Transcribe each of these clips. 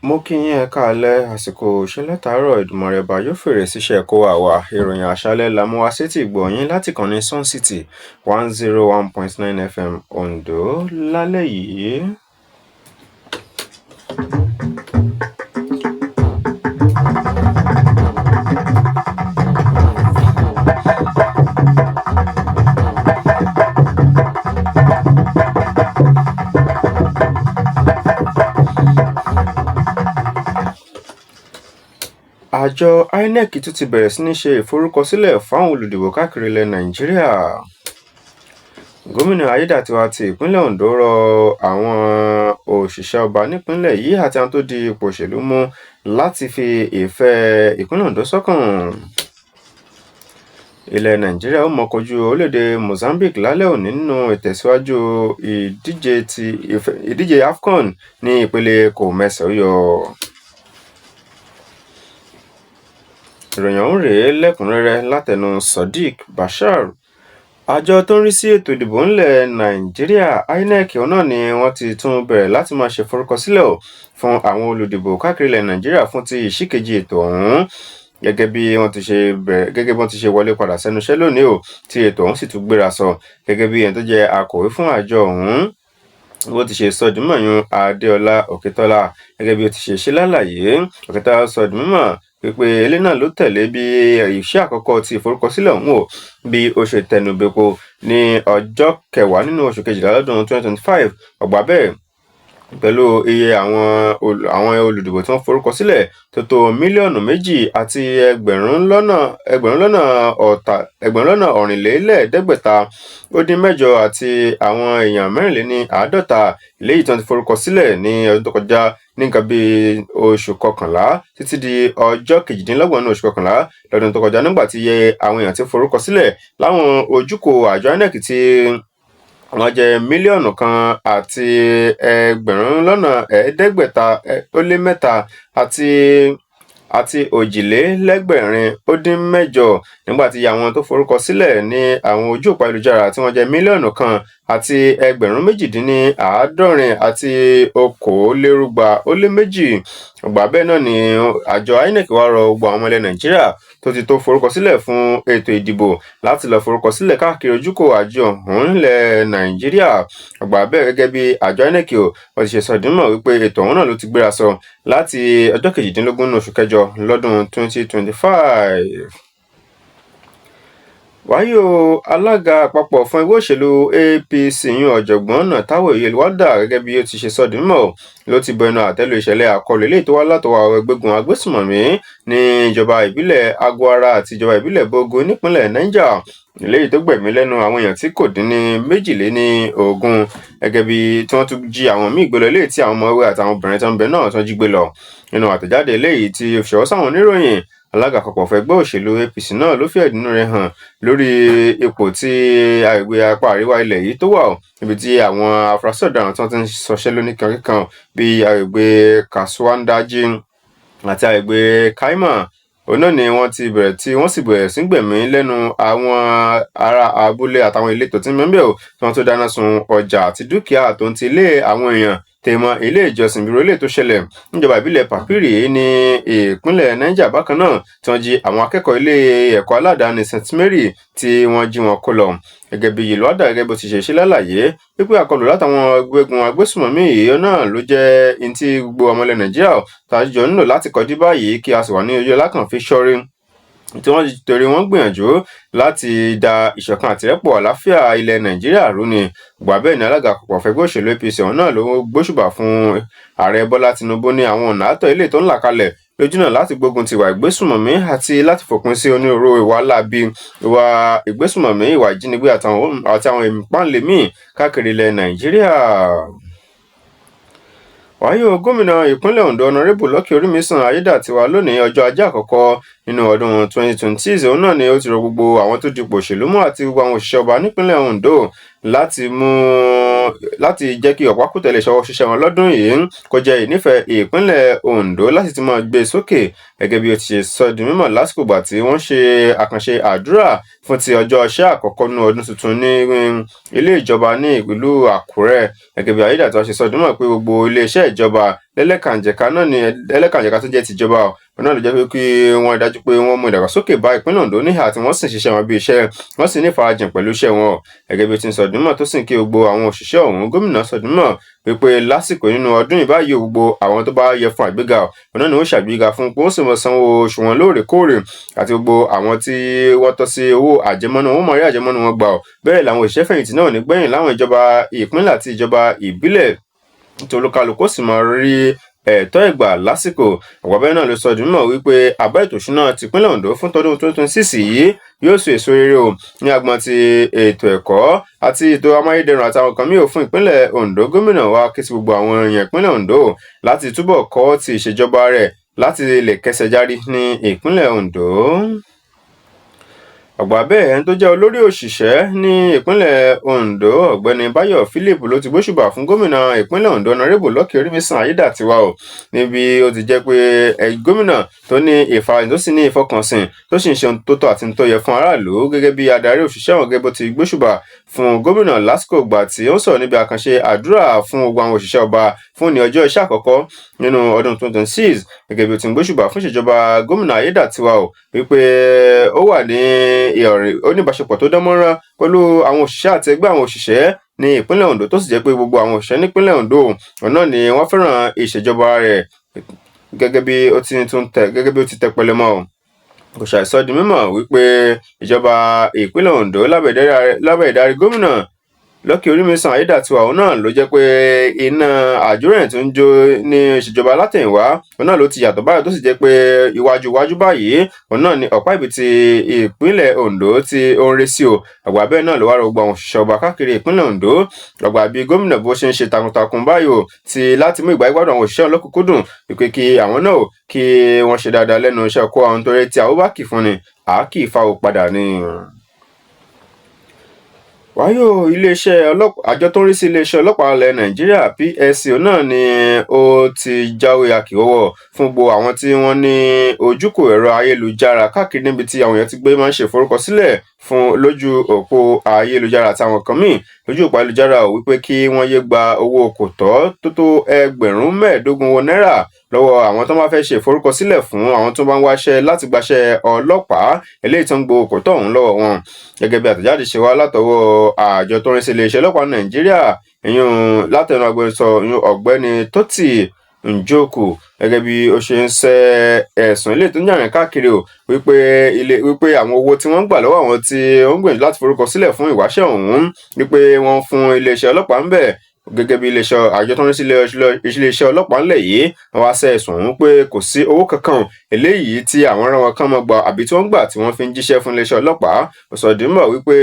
Mo kí yín ẹ káalẹ́ àsìkò iṣẹ́ látàárọ̀ Èdùmàrè ọba yóò fèrè síṣẹ́ kó wa wá ìròyìn àṣálẹ́ la mú wá sétí ìgbọ́ yín láti kànnì Sun City 101.9 FM Ondo lálẹ́ yìí. Àjọ INEC tún ti bẹ̀rẹ̀ sí ní ṣe ìforúkọsílẹ̀ fáwọn olùdìbò káàkiri ilẹ̀ Nàìjíríà. Gómìnà Ayédàtiwa ti ìpínlẹ̀ Ondo rọ àwọn òṣìṣẹ́ ọba nípínlẹ̀ yìí àti àwọn tó di ipò òṣèlú mú láti fi ìfẹ́ ìpínlẹ̀ Ondo sọ́kàn. Ilẹ̀ Nàìjíríà ó mọ kojú orílẹ̀-èdè Mozambique lálẹ́ òní nínú ìtẹ̀síwájú ìdíje AFCON ní ìpele kòmẹ́sàn-án-yọ. Ìròyìn ọ̀hún rèé lẹ́kùnrẹ́rẹ́ látẹnu Sadiq Bashir. Àjọ tó ń rí sí ètò ìdìbò ńlẹ̀ Nàìjíríà INEC náà ni wọ́n ti tún bẹ̀rẹ̀ láti máa ṣe forúkọsílẹ̀ fún àwọn olùdìbò káàkiri ilẹ̀ Nàìjíríà fún ti ìṣìkejì ètò ọ̀hún gẹ́gẹ́ bí wọ́n ti ṣe wọlé padà sẹ́nu iṣẹ́ lónìí tí ètò ọ̀hún sì tún gbéra sọ gẹ́gẹ́ bí ẹni tó jẹ́ akọ̀wé fún àjọ ọ̀hún bó ti ṣe sọ di mímọ̀ yún Adéọlá Òkètọ́lá gẹ́gẹ́ bí ó ti ṣe lálàyé. Òkètọ́lá sọ di mímọ̀ pípé ilé náà ló tẹ̀lé bí iṣẹ́ àkọ́kọ́ ti ìforúkọsílẹ̀ ọ̀hún bí ó ṣe tẹnubẹ́po ní ọjọ́ 10 nínú oṣù kejìlá lọ́dún 2025 ọgbà bẹ́ẹ̀ pẹ̀lú iye àwọn olùdìbò tí wọ́n forúkọsílẹ̀ tó mílíọ̀nù 2 àti ẹgbẹ̀rún lọ́nà ọ̀rìnlélẹ́ẹ̀ẹ́dẹ́gbẹ̀ta ó dín 8 àti àwọn èèyàn 54 léyìí tí wọ́n ti forúkọsílẹ̀ ní ọdún tó kọjá ní nǹkan bí oṣù kọkànlá títí di ọjọ́ 28 ní oṣù kọkànlá lọ́dún tó kọjá nígbà tí iye àwọn èèyàn ti forúkọsílẹ̀ láwọn ojúkò àjọ INEC tí wọ́n jẹ́ mílíọ̀nù 1 àti ẹgbẹ̀rún lọ́nà ẹ̀ẹ́dẹ́gbẹ̀ta ó lé 3 àti òjìlélẹ́gbẹ̀rin ó dín 8 nígbà tí àwọn tó forúkọsílẹ̀ ní àwọn ojú òpó ayélujára tí wọ́n jẹ́ mílíọ̀nù 1 àti ẹgbẹ̀rún méjìdínláàádọ́rin àti okòólérúgba ó lé 2. Ọgbà bẹ́ẹ̀ náà ni àjọ INEC wá rọ gbogbo àwọn ọmọ ilẹ̀ Nàìjíríà tó ti tó forúkọsílẹ̀ fún ètò ìdìbò láti lọ forúkọsílẹ̀ káàkiri ojúkò àjọ ọ̀hún ilẹ̀ Nàìjíríà. Ọgbà bẹ́ẹ̀ gẹ́gẹ́ bí àjọ INEC wọ́n ti ṣe sọ dímọ̀ wípé ètò ọ̀hún náà ló ti gbéra sọ láti ọjọ́ 18 ní oṣù kẹjọ lọ́dún 2025. Wáyé o, alága àpapọ̀ fún ẹgbẹ́ òṣèlú APC yún ọ̀jọ̀gbọ́n Natawo Yelwada gẹ́gẹ́ bí ó ti ṣe sọ di mímọ̀ ló ti bọ ẹnu àtẹ́lu ìṣẹ̀lẹ̀ àkọlù eléyìí tó wá látọwọ́ àwọn ẹgbẹ́gun agbésùmọ̀mí ní ìjọba ìbílẹ̀ Agwara àti ìjọba ìbílẹ̀ Bogo nípínlẹ̀ Niger eléyìí tó gbẹ̀mí lẹ́nu àwọn èèyàn tí kò dín ní 22 gẹ́gẹ́ bí tí wọ́n tún jí àwọn míì gbé lọ eléyìí tí àwọn ọmọ ẹwẹ́ àtàwọn obìnrin tó ń bẹ náà tó jí gbé lọ. Nínú àtẹ̀jáde eléyìí tí ó ṣọwọ́ sáwọn oníròyìn, alága àpapọ̀ fún ẹgbẹ́ òṣèlú APC náà ló fi ẹ̀dùnnú rẹ̀ hàn lórí ipò tí agbègbè apá àríwá ilẹ̀ yìí tó wà níbi tí àwọn afurasí ọ̀daràn tí wọ́n ti ń ṣọṣẹ́ lóní kankan bíi agbègbè Kasuwandaji àti agbègbè Kaima. Òun náà ni wọ́n sì bẹ̀rẹ̀ sí gbẹ̀mí lẹ́nu àwọn ará abúlé àtàwọn ìletò tí ń bẹ tí wọ́n tó dáná sun ọjà àti dúkìá tó ń ti ilé àwọn èèyàn tèmọ́ ilé ìjọsìn bírò ilé tó ṣẹlẹ̀ níjọba ìbílẹ̀ Papiri ní ìpínlẹ̀ Niger bákan náà tí wọ́n jí àwọn akẹ́kọ̀ọ́ ilé ẹ̀kọ́ aládàáni St Mary tí wọ́n jí wọn kó lọ. Gẹ́gẹ́ bí Yelwada gẹ́gẹ́ bó ti ṣe lálàyé wípé àkọlù látàwọn ẹgbẹ́gun agbésùmọ̀mí yìí náà ló jẹ́ in tí gbogbo ọmọ ilẹ̀ Nàìjíríà tàjọ nílò láti kọjú báyìí kí a sì wà ní ojú ọlákàn fi ṣọ́rí tí wọ́n torí wọ́n gbìyànjú láti da ìṣọ̀kan àtìrẹ́pọ̀ àlàáfíà ilẹ̀ Nàìjíríà rú ni. Gbà bẹ́ẹ̀ ni alága àpapọ̀ fẹ́gbẹ́ òṣèlú APC ọ̀hún náà ló gbóṣùbà fún ààrẹ Bọ́lá Tinubu ní àwọn ọ̀nà àtọ̀ ilé tó ń là kalẹ̀ lójúnà láti gbógun ti ìwà ìgbésùmọ̀mí àti láti fòpin sí onírúurú ìwà láabi, ìwà ìgbésùmọ̀mí, ìwà ìjínigbé àti àwọn ìpáǹlẹ̀ míì káàkiri ilẹ̀ Nàìjíríà. Wáyé o, gómìnà ìpínlẹ̀ Ondo Honorable Lucky Orimisan Ayédàtiwa lónìí ọjọ́ ajé àkọ́kọ́ nínú ọdún 2026 òun náà ni ó ti rọ gbogbo àwọn tó dipò òṣèlú mú àti gbogbo àwọn òṣìṣẹ́ ọba nípínlẹ̀ Ondo láti jẹ́ kí ọ̀pákùtẹ̀lẹ̀ ṣọwọ́ ṣiṣẹ́ wọn lọ́dún yìí kó jẹ́ ìnífẹ̀ẹ́ ìpínlẹ̀ Ondo láti ti máa gbé sókè gẹ́gẹ́ bí ó ti ṣe sọ di mímọ̀ lásìkò ìgbà tí wọ́n ṣe àkànṣe àdúrà fún ti ọjọ́ iṣẹ́ àkọ́kọ́ nínú ọdún tuntun ní ilé ìjọba ní ìlú Àkúrẹ́. Gẹ́gẹ́ bí Ayédàtiwa ṣe sọ di mímọ̀ pé gbogbo iléeṣẹ́ ìjọba lẹ́lẹ́kànjẹ̀ka náà ni ẹlẹ́kànjẹ̀ka tó jẹ́ tìjọba náà ló jẹ́ pé kí wọ́n dájú pé wọ́n mú ìdàgbàsókè bá ìpínlẹ̀ Ondo níhà tí wọ́n sì ń ṣiṣẹ́ wọn bí iṣẹ́ wọ́n sì ní ìfarajìn pẹ̀lú iṣẹ́ wọn. Gẹ́gẹ́ bí ó ti ń sọ di mímọ̀ tó sì ń kí gbogbo àwọn òṣìṣẹ́ ọ̀hún, gómìnà sọ di mímọ̀ wípé lásìkò nínú ọdún yìí báyìí gbogbo àwọn tó bá yẹ fún àgbéga náà ni ó ṣàgbéga fún pé ó sì mọ sanwó oṣù wọn lóòrèkóòrè àti gbogbo àwọn tí wọ́n tọ́ sí owó àjẹmọ́nú wọn mọ̀ rí àjẹmọ́nú wọn gbà bẹ́ẹ̀ làwọn òṣìṣẹ́ fẹ̀yìntì náà ní gbẹ̀yìn láwọn ìjọba ìpínlẹ̀ àti ìjọba ìbílẹ̀ tí olúkálùkù sì máa rí ẹ̀tọ́ ìgbà lásìkò. Ọ̀gbọ́n náà ló sọ di mímọ̀ wípé àbá ètò ìṣúná tìpínlẹ̀ Ondo fún tọdún 2026 yìí yóò so èso rere o ní agbọn ti ètò ẹ̀kọ́ àti ètò amáyédẹrùn àtàwọn kan mìíràn fún ìpínlẹ̀ Ondo. Gómìnà wa ké sí gbogbo àwọn èèyàn ìpínlẹ̀ Ondo láti túbọ̀ kọ́ ti ìṣèjọba rẹ̀ láti lè kẹsẹ̀ járí ní ìpínlẹ̀ Ondo. Ọ̀gbà bẹ́ẹ̀ ẹni tó jẹ́ olórí òṣìṣẹ́ ní ìpínlẹ̀ Ondo ọ̀gbẹ́ni Báyọ̀ Philip ló ti gbóṣùbà fún gómìnà ìpínlẹ̀ Ondo Honorable Lucky Orímisan Ayédàtiwa o níbi ó ti jẹ́ pé gómìnà tó ní ìfarajìn tó sì ní ìfọkànsìn tó sì ń ṣe ohun tó tọ́ àti tó yẹ fún aráàlú gẹ́gẹ́ bí adarí òṣìṣẹ́ wọn gẹ́gẹ́ bó ti gbóṣùbà fún gómìnà lásìkò ìgbà tí ó ń sọ̀rọ̀ níbi àkànṣe àdúrà fún gbogbo àwọn òṣìṣẹ́ ọba fún ní ọjọ́ iṣẹ́ àkọ́kọ́ nínú ọdún 2026 gẹ́gẹ́ bí ó ti ń gbóṣùbà fún ìṣèjọba gómìnà Ayédàtiwa o wípé ó wà ní oníbàṣepọ̀ tó dánmọ́rán pẹ̀lú àwọn òṣìṣẹ́ àti ẹgbẹ́ àwọn òṣìṣẹ́ ní ìpínlẹ̀ Ondo tó sì jẹ́ pé gbogbo àwọn òṣìṣẹ́ nípínlẹ̀ Ondo náà ni wọ́n fẹ́ràn ìṣèjọba rẹ̀ gẹ́gẹ́ bí ó ti tẹpẹlẹ mọ́ kò ṣàìsọ di mímọ̀ wípé ìjọba ìpínlẹ̀ Ondo lábẹ́ ìdarí gómìnà Lucky Orímisan Ayédàtiwa òun náà ló jẹ́ pé iná àjórẹ̀ tó ń jó ní ìṣèjọba látẹ̀yìnwá òun náà ló ti yàtọ̀ báyìí tó sì jẹ́ pé iwájú báyìí òun náà ni ọ̀pá ibi ti ìpínlẹ̀ Ondo tí ó ń rí sí o. Àgbà bẹ́ẹ̀ náà ló wá rọ gbogbo àwọn òṣìṣẹ́ ọba káàkiri ìpínlẹ̀ Ondo àgbà bíi gómìnà bó ṣe ń ṣe takuntakun báyìí o ti láti mú ìgbáyégbádùn àwọn òṣìṣẹ́ olókùnkúndùn wípé kí àwọn náà kí wọ́n ṣe dáadáa lẹ́nu iṣẹ́ kó àwọn tó rẹ́ tí àwọn bá kì fún ni àákì ìfawò padà ni. Wáyò àjọ tó ń rí sí iléeṣẹ́ ọlọ́pàá ilẹ̀ Nàìjíríà PSC náà ni ó ti jáwé akíwọ́wọ́ fún gbogbo àwọn tí wọ́n ní ojúkò ẹ̀rọ ayélujára káàkiri níbi tí àwọn èèyàn ti gbé máa ń ṣe ìforúkọsílẹ̀ fún lójú òpó ayélujára àtàwọn kan míì lójú òpó ayélujára ò wípé kí wọ́n yé gba owó kò tọ́ tó ẹgbẹ̀rún 15 owó náírà lọ́wọ́ àwọn tó bá fẹ́ ṣe ìforúkọsílẹ̀ fún àwọn tó bá ń wáṣẹ́ láti gbaṣẹ́ ọlọ́pàá eléyìí tó ń gbowó kò tọ́ ọ̀hún lọ́wọ́ wọn. Gẹ́gẹ́ bí àtẹ̀jáde ṣe wá látọwọ́ àjọ tó ń rí sí iléeṣẹ́ ọlọ́pàá Nàìjíríà látẹnu agbẹnusọ ọ̀gbẹ́ni Toti Njoku gẹ́gẹ́ bí ó ṣe ń ṣẹ́ ẹ̀sùn ilé tó ń jàrìn káàkiri o wípé àwọn owó tí wọ́n ń gbà lọ́wọ́ àwọn tí ó ń gbìyànjú láti forúkọsílẹ̀ fún ìwáṣẹ́ ọ̀hún wípé wọ́n fún iléeṣẹ́ ọlọ́pàá ń bẹ̀ gẹ́gẹ́ bí àjọ tó ń rí sí iléeṣẹ́ ọlọ́pàá ńlẹ̀ yìí wọ́n wá ṣẹ́ ẹ̀sùn ọ̀hún pé kò sí owó kankan eléyìí tí àwọn ará wọn kan mọ́ gbà àbí tí wọ́n gbà tí wọ́n fi ń jíṣẹ́ fún iléeṣẹ́ ọlọ́pàá. Òsọdìmọ̀ wípé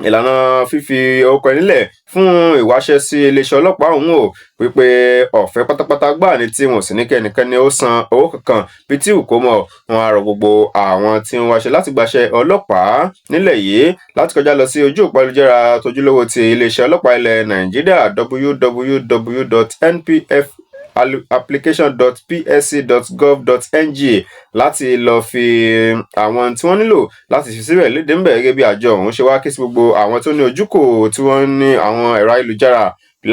ìlànà fífi orúkọ nílẹ̀ fún ìwáṣẹ́ sí iléeṣẹ́ ọlọ́pàá ọ̀hún o wípé ọ̀fẹ́ pátápátá gbà ní tí wọn ò sì ní kẹ́nikẹ́ni ó san owó kankan bí tí kò mọ̀ wọn á rọ gbogbo àwọn tí wọ́n wáṣẹ́ láti gbaṣẹ́ ọlọ́pàá nílẹ̀ yìí láti kọjá lọ sí ojú òpó ayélujára tójúlówó ti iléeṣẹ́ ọlọ́pàá ilẹ̀ Nàìjíríà www.npfapplication.psc.gov.ng láti lọ fi àwọn tí wọ́n nílò láti fi síbẹ̀ léde ń bẹ̀ gẹ́gẹ́ bí àjọ ọ̀hún ṣe wá ké sí gbogbo àwọn tó ní ojúkò tí wọ́n ní àwọn ẹ̀rọ ayélujára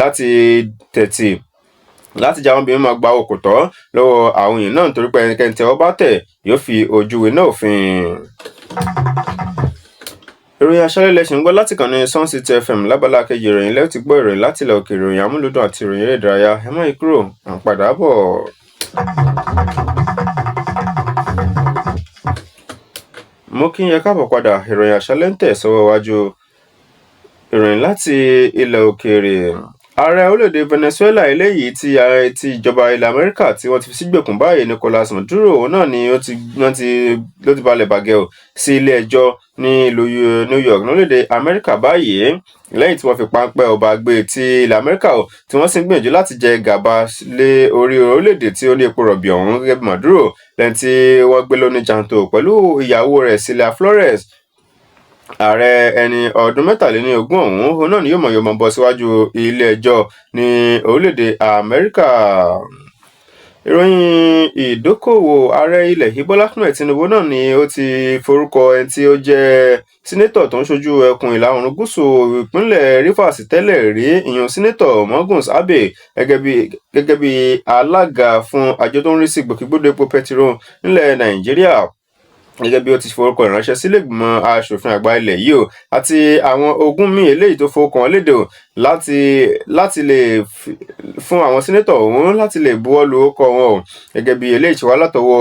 láti tẹ̀tì láti já wọn bí wọ́n máa gba owó kò tọ́ lọ́wọ́ àwọn èèyàn náà nítorí pé ẹnikẹ́ni tí wọ́n bá tẹ̀ yóò fi ojú winá òfin. Ìròyìn aṣálẹ̀ lẹ́sìn gbọ́ láti kàn ní Sun City FM lábala kejì ìròyìn lẹ́yìn tí gbọ́ ìròyìn láti ilẹ̀ òkè ìròyìn amúlùdùn àti ìròyìn eré ìdárayá ẹ má yí kúrò à ń padà bọ̀. Mo kí yín káàbọ̀ padà. Ìròyìn aṣálẹ̀ ń tẹ̀ sọ́wọ́ iwájú. Ìròyìn láti ilẹ̀ òkèèrè. Ààrẹ orílẹ̀-èdè Venezuela eléyìí tí ìjọba ilẹ̀ Amẹ́ríkà tí wọ́n ti fi sígbèkùn báyìí Nicolas Maduro náà ni ló ti balẹ̀ bàgẹ́ ò sí ilé ẹjọ́ ní ìlú New York lórílẹ̀-èdè Amẹ́ríkà báyìí lẹ́yìn tí wọ́n fi páńpẹ́ ọba gbé ti ilẹ̀ Amẹ́ríkà ò tí wọ́n sì ń gbìyànjú láti jẹ gàba lé orí orílẹ̀-èdè tí ó ní epo rọ̀bì ọ̀hún gẹ́gẹ́ bí Maduro lẹ́yìn tí wọ́n gbé lóní jàǹtò pẹ̀lú ìyàwó rẹ̀ Celia Flores ààrẹ ẹni ọdún 23 òun náà ni yóò mọ̀ bọ́ síwájú ilé-ẹjọ́ ní orílẹ̀-èdè Amẹ́ríkà. Ìròyìn ìdókòwò ààrẹ ilẹ̀ yìí Bọ́lá Ahmed Tinubu náà ni ó ti forúkọ ẹni tí ó jẹ́ sínétọ̀ tó ń ṣojú ẹkùn ìlà oòrùn gúúsù ìpínlẹ̀ Rivers tẹ́lẹ̀ rí ìyẹn sínétọ̀ Mongus Abe gẹ́gẹ́ bí alága fún àjọ tó ń rí sí ìgbòkègbodò epo pẹtiró nílẹ̀ Nàìjíríà, gẹ́gẹ́ bí ó ti forúkọ ìránṣẹ́ sílé ìgbìmọ̀ aṣòfin àgbà ilẹ̀ yìí o àti àwọn ogún míì eléyìí tó fowókan lédè o láti lè fún àwọn sínétọ̀ ọ̀hún láti lè buwọ́ lu orúkọ wọn o, gẹ́gẹ́ bí eléyìí tí wá látọwọ́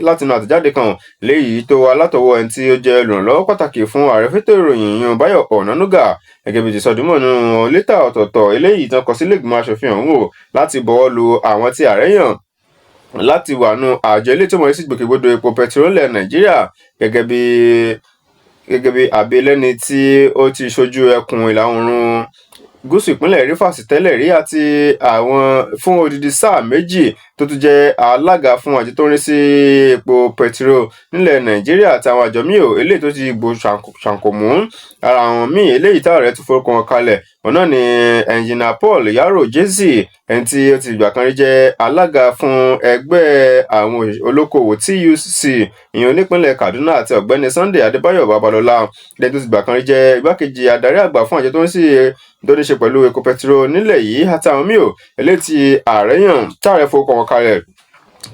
látinú àtẹ̀jáde kan léyìí tó wá látọwọ́ ẹni tí ó jẹ́ olùrànlọ́wọ́ pàtàkì fún ààrẹ fẹ́tò ìròyìn yan Báyọ̀ Ọ̀nànúgà, gẹ́gẹ́ bí ti sọdúnmọ́ nínú lẹ́tà ọ̀tọ̀ọ̀tọ̀ eléyìí tán kọ sílé ìgbìmọ̀ aṣòfin ọ̀hún o láti buwọ́ lu àwọn tí ààrẹ yàn láti wà nù àjọ ilé tó mọ̀ sí ìgbòkègbodò epo pẹtiró ilẹ̀ Nàìjíríà, gẹ́gẹ́ bí abilẹ́ni tí ó ti ṣojú ẹkùn ìlà oòrùn gúúsù ìpínlẹ̀ Rivers tẹ́lẹ̀ rí àti àwọn fún odidi sáà méjì tó tún jẹ́ alága fún àjọ tó ń rí sí epo pẹtiró nílẹ̀ Nàìjíríà àti àwọn àjọ míì eléyìí tó ti gbò ṣàǹkómú. Ara àwọn míì eléyìí táwọn rẹ̀ tún forúkọ wọn kalẹ̀ wọn náà ni ẹnjìnà Paul Yaro Jesse, ẹni tí ó ti ìgbà kan rí jẹ́ alága fún ẹgbẹ́ àwọn olókoòwò TUC ìyẹn onípínlẹ̀ Kaduna àti ọ̀gbẹ́ni Sunday Adébáyọ̀ Babalọ́lá, ẹni tó ti ìgbà kan rí jẹ́ igbákejì adarí àgbà fún àjọ tó ń sí tó ní ṣe pẹ̀lú epo pẹtiró nílẹ̀ yìí àti àwọn míì eléyìí tí ààrẹ yàn táàrẹ forúkọ wọn kalẹ̀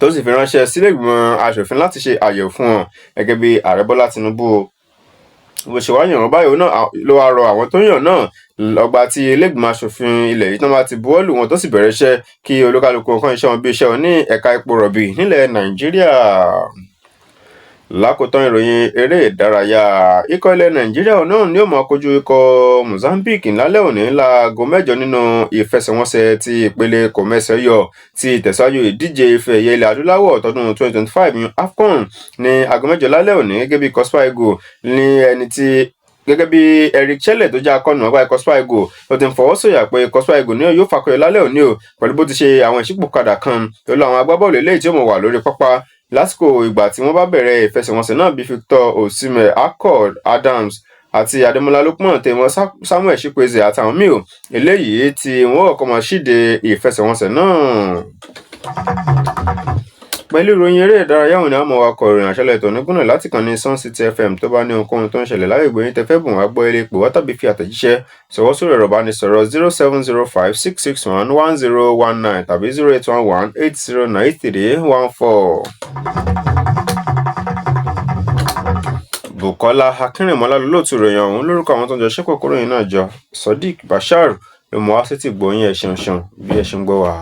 tó sì fi ránṣẹ́ sílé ìgbìmọ̀ aṣòfin láti ṣe àyẹ̀wò fún wọn, gẹ́gẹ́ bí ààrẹ Bọ́lá Tinubu bó ṣe wá yàn wọ́n báyìí náà ló wá rọ àwọn tó yàn náà lọ́gbà tí ilé ìgbìmọ̀ aṣòfin ilẹ̀ yìí tán bá ti buwọ́ lù wọn tó sì bẹ̀rẹ̀ iṣẹ́ kí olúkálùkù nǹkan iṣẹ́ wọn bí iṣẹ́ wọn ní ẹ̀ka epo rọ̀bì nílẹ̀ Nàìjíríà. Lákòótán ìròyìn eré ìdárayá, ikọ̀ ilẹ̀ Nàìjíríà náà ni ó máa kojú ikọ̀ Mozambique lálẹ́ òní láago 8 nínú ìfẹsẹ̀wọnsẹ̀ ti ìpele kòmẹ́sẹ̀yọ ti ìtẹ̀síwájú ìdíje ife ẹ̀yẹ ilẹ̀ adúláwọ̀ tọdún 2025 AFCON ní aago 8 lálẹ́ òní, gẹ́gẹ́ bí Super Eagles ní ẹni tí gẹ́gẹ́ bí Eric Chelle tó jẹ́ akọ́nù ọgbà ikọ̀ Super Eagles tó ti ń fọwọ́ sọ̀yà pé ikọ̀ Super Eagles ní yóò fakọyọ lálẹ́ òní o pẹ̀lú bó ti ṣe àwọn ìṣípòpadà kan pẹ̀lú àwọn agbábọ́ọ̀lù eléyìí tí ó mọ̀ wà lórí pápá lásìkò ìgbà tí wọ́n bá bẹ̀rẹ̀ ìfẹsẹ̀wọnsẹ̀ náà bí Victor Osimhen, Accord Adams àti Ademola Lookman tèmọ́ Samuel Chukwueze àtàwọn míì eléyìí tí wọ́n kọ́ máa ṣíde ìfẹsẹ̀wọnsẹ̀ náà. Pẹ̀lú ìròyìn eré ìdárayá òní àmọ́ wakọ̀ ìròyìn àṣálẹ́ ètò onígbóná láti kàn ní Sun City FM tó bá ní ohunkóhun tó ń ṣẹlẹ̀ lágbègbè yín tẹ́ fẹ́ bùn wá gbọ́ ilé pè wá tàbí fi àtẹ̀jíṣẹ́ ṣọwọ́ sórí ẹ̀rọ ìbánisọ̀rọ̀ 07056611019 tàbí 08118098314. Bùkọ́lá Akínrìnmọ́lá lólóòtú ìròyìn ọ̀hún lórúkọ àwọn tó ń jọ ṣẹ́kọ̀ọ́ kóròyìn náà jọ Sodiq Bashir ló mú wá sétí gbòyìn ẹ̀ ṣeun bí ẹ ṣe ń gbọ́ wá.